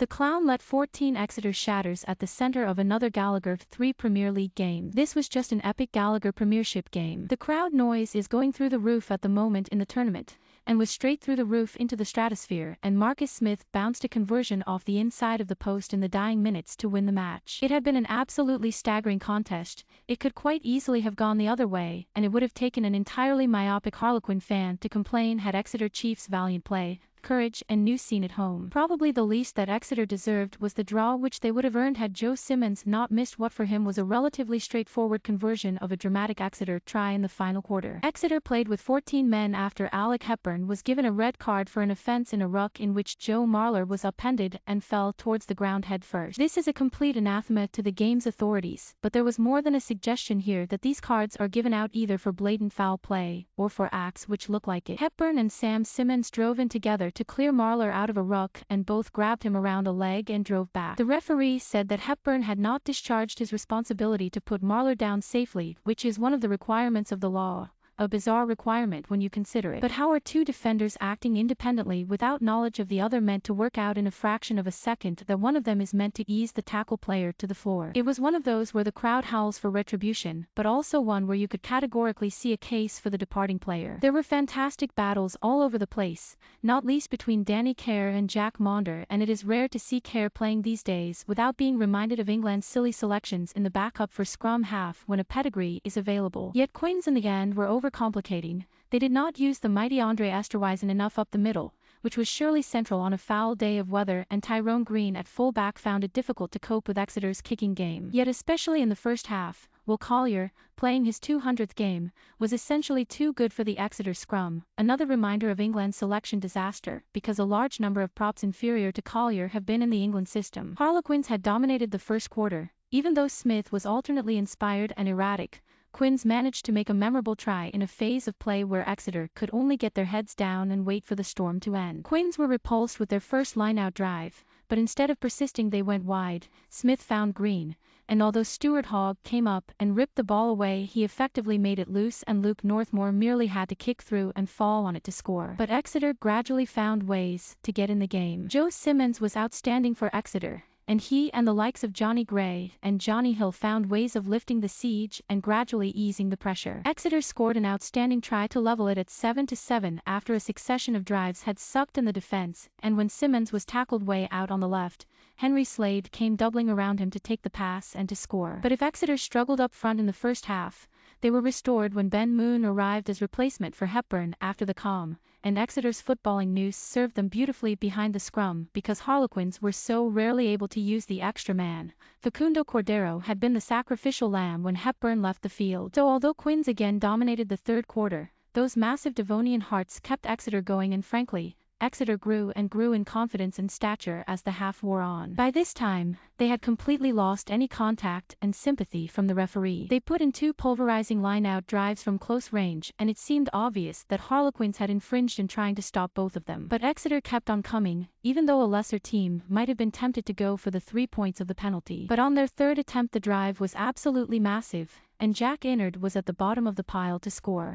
The clown let 14 Exeter shatters at the center of another Gallagher 3 Premier League game. This was just an epic Gallagher Premiership game. The crowd noise is going through the roof at the moment in the tournament, and was straight through the roof into the stratosphere, and Marcus Smith bounced a conversion off the inside of the post in the dying minutes to win the match. It had been an absolutely staggering contest. It could quite easily have gone the other way, and it would have taken an entirely myopic Harlequin fan to complain had Exeter Chiefs' valiant play, courage, and nous seen at home. Probably the least that Exeter deserved was the draw which they would have earned had Joe Simmonds not missed what for him was a relatively straightforward conversion of a dramatic Exeter try in the final quarter. Exeter played with 14 men after Alec Hepburn was given a red card for an offence in a ruck in which Joe Marler was upended and fell towards the ground head first. This is a complete anathema to the game's authorities, but there was more than a suggestion here that these cards are given out either for blatant foul play or for acts which look like it. Hepburn and Sam Simmonds drove in together to clear Marler out of a ruck and both grabbed him around a leg and drove back. The referee said that Hepburn had not discharged his responsibility to put Marler down safely, which is one of the requirements of the law. A bizarre requirement when you consider it. But how are two defenders acting independently without knowledge of the other meant to work out in a fraction of a second that one of them is meant to ease the tackle player to the floor? It was one of those where the crowd howls for retribution, but also one where you could categorically see a case for the departing player. There were fantastic battles all over the place, not least between Danny Kerr and Jack Maunder, and it is rare to see Kerr playing these days without being reminded of England's silly selections in the backup for scrum half when a pedigree is available. Yet Quins in the end were over-complicating. They did not use the mighty Andre Esterwijzen enough up the middle, which was surely central on a foul day of weather, and Tyrone Green at full-back found it difficult to cope with Exeter's kicking game. Yet especially in the first half, while Collier, playing his 200th game, was essentially too good for the Exeter scrum, another reminder of England's selection disaster, because a large number of props inferior to Collier have been in the England system. Harlequins had dominated the first quarter. Even though Smith was alternately inspired and erratic, Quins managed to make a memorable try in a phase of play where Exeter could only get their heads down and wait for the storm to end. Quins were repulsed with their first lineout drive, but instead of persisting they went wide. Smith found Green, and although Stuart Hogg came up and ripped the ball away, he effectively made it loose and Luke Northmore merely had to kick through and fall on it to score. But Exeter gradually found ways to get in the game. Joe Simmonds was outstanding for Exeter, and he and the likes of Johnny Gray and Johnny Hill found ways of lifting the siege and gradually easing the pressure. Exeter scored an outstanding try to level it at 7-7 after a succession of drives had sucked in the defense, and when Simmonds was tackled way out on the left, Henry Slade came doubling around him to take the pass and to score. But if Exeter struggled up front in the first half, they were restored when Ben Moon arrived as replacement for Hepburn after the calm, and Exeter's footballing nous served them beautifully behind the scrum because Harlequins were so rarely able to use the extra man. Facundo Cordero had been the sacrificial lamb when Hepburn left the field. So although Quins again dominated the third quarter, those massive Devonian hearts kept Exeter going, and frankly, Exeter grew and grew in confidence and stature as the half wore on. By this time, they had completely lost any contact and sympathy from the referee. They put in 2 pulverizing line-out drives from close range, and it seemed obvious that Harlequins had infringed in trying to stop both of them. But Exeter kept on coming, even though a lesser team might have been tempted to go for the 3 points of the penalty. But on their third attempt the drive was absolutely massive, and Jack Innard was at the bottom of the pile to score.